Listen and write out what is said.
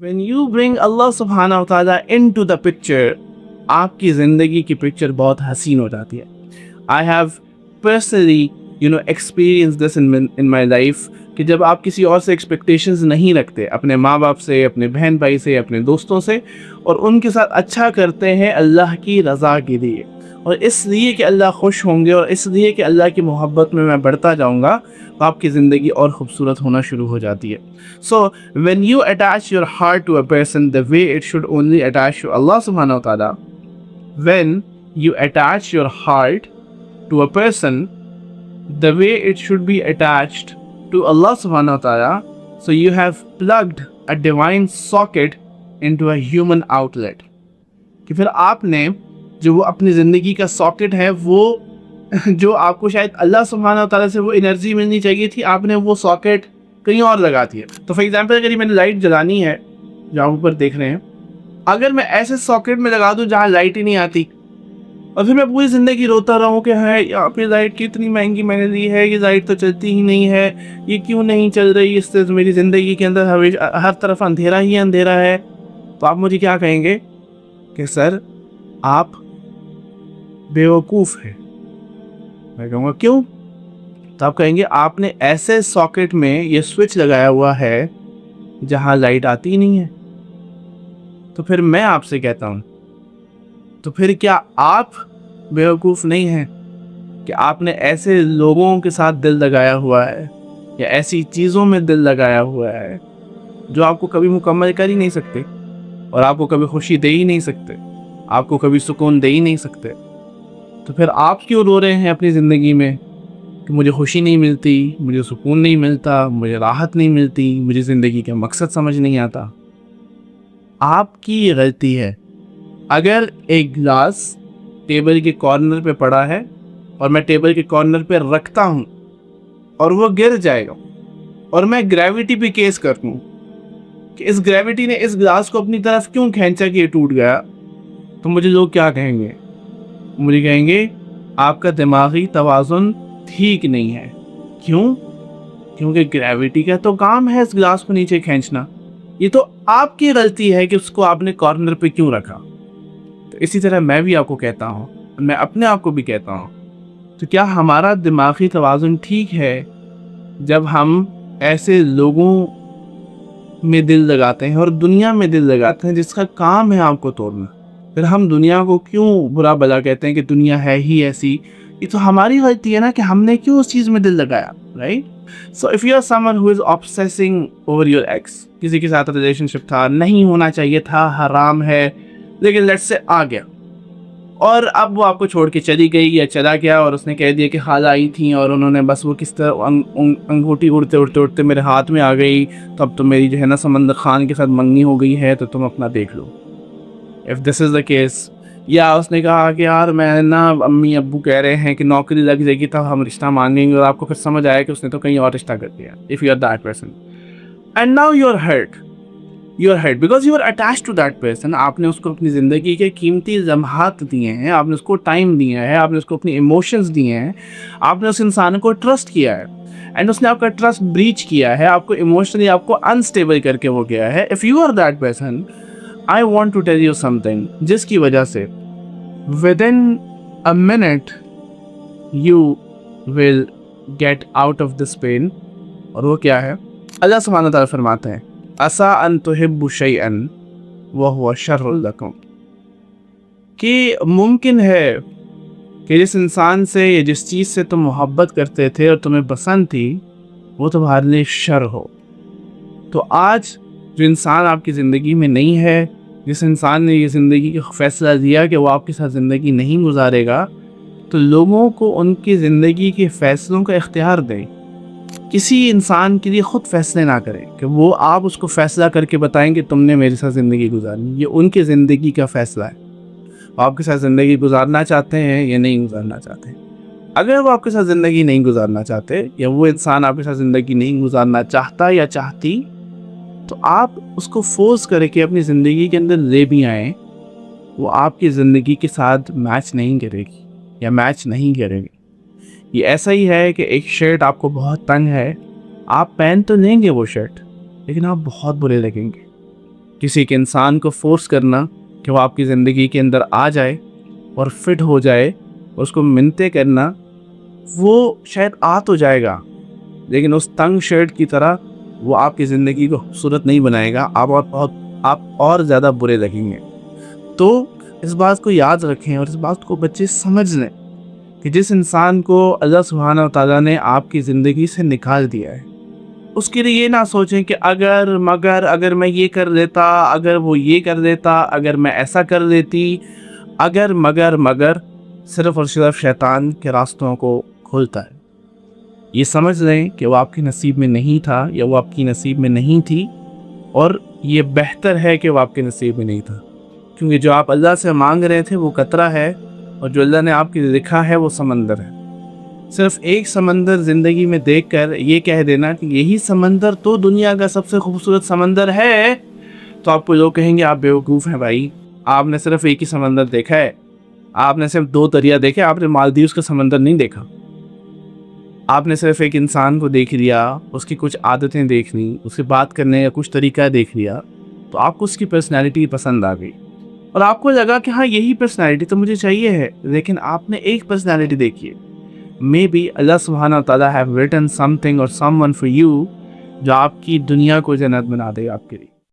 When you bring Allah subhanahu wa ta'ala into the picture, आपकी ज़िंदगी की picture बहुत हसीन हो जाती है. I have personally, experienced this in my life कि जब आप किसी और से expectations नहीं रखते, अपने माँ बाप से, अपने बहन भाई से, अपने दोस्तों से, और उनके साथ अच्छा करते हैं अल्लाह की रज़ा के लिए, और इसलिए कि अल्लाह खुश होंगे और इसलिए कि अल्लाह की मोहब्बत में मैं बढ़ता जाऊँगा, तो आपकी ज़िंदगी और ख़ूबसूरत होना शुरू हो जाती है. So when you attach your heart to a person the way it should only attach to Allah subhanahu wa ta'ala, when you attach your heart to a person the way it should be attached to Allah subhanahu wa ta'ala, so you have plugged a divine socket into a human outlet. कि फिर आपने जो वो अपनी ज़िंदगी का socket है, वो जो आपको शायद अल्लाह सुब्हानहू व तआला से वो एनर्जी मिलनी चाहिए थी, आपने वो सॉकेट कहीं और लगा दी है. तो फॉर एग्जांपल अगर ये मैंने लाइट जलानी है, जो आप ऊपर देख रहे हैं, अगर मैं ऐसे सॉकेट में लगा दूं जहाँ लाइट ही नहीं आती, और फिर मैं पूरी ज़िंदगी रोता रहूं कि है यहाँ पे लाइट कितनी महंगी मैंने ली है, ये लाइट तो चलती ही नहीं है, ये क्यों नहीं चल रही, इससे तो मेरी ज़िंदगी के अंदर हमेशा हर तरफ अंधेरा ही अंधेरा है, तो आप मुझे क्या कहेंगे कि सर आप बेवकूफ़ हैं. मैं कहूँगा क्यों? तो आप कहेंगे आपने ऐसे सॉकेट में ये स्विच लगाया हुआ है जहाँ लाइट आती ही नहीं है. तो फिर मैं आपसे कहता हूँ, तो फिर क्या आप बेवकूफ़ नहीं हैं कि आपने ऐसे लोगों के साथ दिल लगाया हुआ है या ऐसी चीज़ों में दिल लगाया हुआ है जो आपको कभी मुकम्मल कर ही नहीं सकते, और आपको कभी खुशी दे ही नहीं सकते, आपको कभी सुकून दे ही नहीं सकते. तो फिर आप क्यों रो रहे हैं अपनी ज़िंदगी में कि मुझे खुशी नहीं मिलती, मुझे सुकून नहीं मिलता, मुझे राहत नहीं मिलती, मुझे ज़िंदगी का मकसद समझ नहीं आता? आपकी ये गलती है. अगर एक गिलास टेबल के कॉर्नर पे पड़ा है और मैं टेबल के कॉर्नर पे रखता हूँ और वो गिर जाएगा, और मैं ग्रेविटी पे केस कर दूँ कि इस ग्रेविटी ने इस गिलास को अपनी तरफ क्यों खींचा कि ये टूट गया, तो मुझे लोग क्या कहेंगे? मुझे कहेंगे आपका दिमागी तवाज़ुन ठीक नहीं है. क्यों? क्योंकि ग्रेविटी का तो काम है इस गिलास को नीचे खींचना. ये तो आपकी गलती है कि उसको आपने कॉर्नर पे क्यों रखा. तो इसी तरह मैं भी आपको कहता हूँ, मैं अपने आप को भी कहता हूँ, तो क्या हमारा दिमागी तवाज़ुन ठीक है जब हम ऐसे लोगों में दिल लगाते हैं और दुनिया में दिल लगाते हैं जिसका काम है आपको तोड़ना? फिर हम दुनिया को क्यों बुरा भला कहते हैं कि दुनिया है ही ऐसी? ये तो हमारी गलती है ना कि हमने क्यों उस चीज़ में दिल लगाया, right? So if you are someone who is obsessing over your ex, किसी के साथ रिलेशनशिप था, नहीं होना चाहिए था, हराम है, लेकिन लेट्स से आ गया, और अब वो आपको छोड़ के चली गई या चला गया, और उसने कह दिया कि खाला आई थी और उन्होंने बस वो किस तरह अंगूठी उड़ते उड़ते उड़ते मेरे हाथ में आ गई, तो अब तो मेरी जो है ना समंदर खान के साथ मंगनी हो गई है, तो तुम अपना देख लो. If this is the case, या उसने कहा कि यार मैं ना अम्मी अब्बू कह रहे हैं कि नौकरी लग जाएगी तब हम रिश्ता मांगेंगे, और आपको फिर समझ आया कि उसने तो कहीं और रिश्ता कर दिया. If you are that person and now you are hurt because you are attach to that person. आपने उसको अपनी ज़िंदगी के कीमती लम्हात दिए हैं, आपने उसको टाइम दिया है, आपने उसको अपनी इमोशंस दिए हैं, आपने उस इंसान को ट्रस्ट किया है, एंड उसने आपका ट्रस्ट ब्रीच किया है, आपको इमोशनली आपको अनस्टेबल करके वो गया है. If you are that person, I want to tell you something, जिसकी वजह से within a minute you will get out of this pain. और वो क्या है? अल्लाह सुब्हानहू व तआला फरमाते हैं, असा अन तुहिब्बु शैअन व हुवा शर्रुल लकुम, कि मुमकिन है कि जिस इंसान से या जिस चीज़ से तुम मोहब्बत करते थे और तुम्हें पसंद थी, वो तुम्हारे लिए शर हो. तो आज जो इंसान आपकी ज़िंदगी में नहीं है, जिस इंसान ने ये ज़िंदगी का फ़ैसला लिया कि वो आपके साथ ज़िंदगी नहीं गुजारेगा, तो लोगों को उनकी ज़िंदगी के फ़ैसलों का इख्तियार दें. किसी इंसान के लिए ख़ुद फ़ैसले ना करें कि वो आप उसको फ़ैसला करके बताएं कि तुमने मेरे साथ ज़िंदगी गुजारनी. ये उनके ज़िंदगी का फ़ैसला है, वो आपके साथ ज़िंदगी गुजारना चाहते हैं या नहीं गुजारना चाहते हैं. अगर वो आपके साथ ज़िंदगी नहीं गुजारना चाहते, या वो इंसान आपके साथ ज़िंदगी नहीं गुजारना चाहता या चाहती, तो आप उसको फोर्स करके अपनी ज़िंदगी के अंदर ले भी आएँ, वो आपकी ज़िंदगी के साथ मैच नहीं करेगी या मैच नहीं करेगी. ये ऐसा ही है कि एक शर्ट आपको बहुत तंग है, आप पहन तो लेंगे वो शर्ट, लेकिन आप बहुत बुरे लगेंगे. کسی ایک انسان کو فورس کرنا کہ وہ آپ کی زندگی کے اندر آ جائے اور فٹ ہو جائے، اور اس کو منتیں کرنا، وہ شاید آ تو جائے گا لیکن اس تنگ شرٹ کی طرح وہ آپ کی زندگی کو خوبصورت نہیں بنائے گا، آپ اور زیادہ برے لگیں گے۔ تو اس بات کو یاد رکھیں اور اس بات کو بچے سمجھ لیں کہ جس انسان کو اللہ سبحانہ و تعالیٰ نے آپ کی زندگی سے نکال دیا ہے، اس کے لیے یہ نہ سوچیں کہ اگر میں یہ کر دیتا، اگر وہ یہ کر دیتا، اگر میں ایسا کر دیتی، مگر صرف اور صرف شیطان کے راستوں کو کھولتا ہے۔ یہ سمجھ لیں کہ وہ آپ کے نصیب میں نہیں تھا یا وہ آپ کی نصیب میں نہیں تھی، اور یہ بہتر ہے کہ وہ آپ کے نصیب میں نہیں تھا، کیونکہ جو آپ اللہ سے مانگ رہے تھے وہ قطرہ ہے، اور جو اللہ نے آپ کے لیے لکھا ہے وہ سمندر ہے۔ صرف ایک سمندر زندگی میں دیکھ کر یہ کہہ دینا کہ یہی سمندر تو دنیا کا سب سے خوبصورت سمندر ہے، تو آپ کو لوگ کہیں گے آپ بیوقوف ہیں بھائی، آپ نے صرف ایک ہی سمندر دیکھا ہے، آپ نے صرف 2 دریا دیکھے، آپ نے مالدیوز کا سمندر نہیں دیکھا۔ آپ نے صرف ایک انسان کو دیکھ لیا، اس کی کچھ عادتیں دیکھ لیں، اس سے بات کرنے کا کچھ طریقہ دیکھ لیا، تو آپ کو اس کی پرسنالٹی پسند آ گئی اور آپ کو لگا کہ ہاں یہی پرسنالٹی تو مجھے چاہیے ہے، لیکن آپ نے ایک پرسنالٹی دیکھی ہے۔ Maybe اللہ سبحانہ و تعالیٰ have written something or someone for you جو آپ کی دنیا کو جنت بنا دے آپ کے لیے۔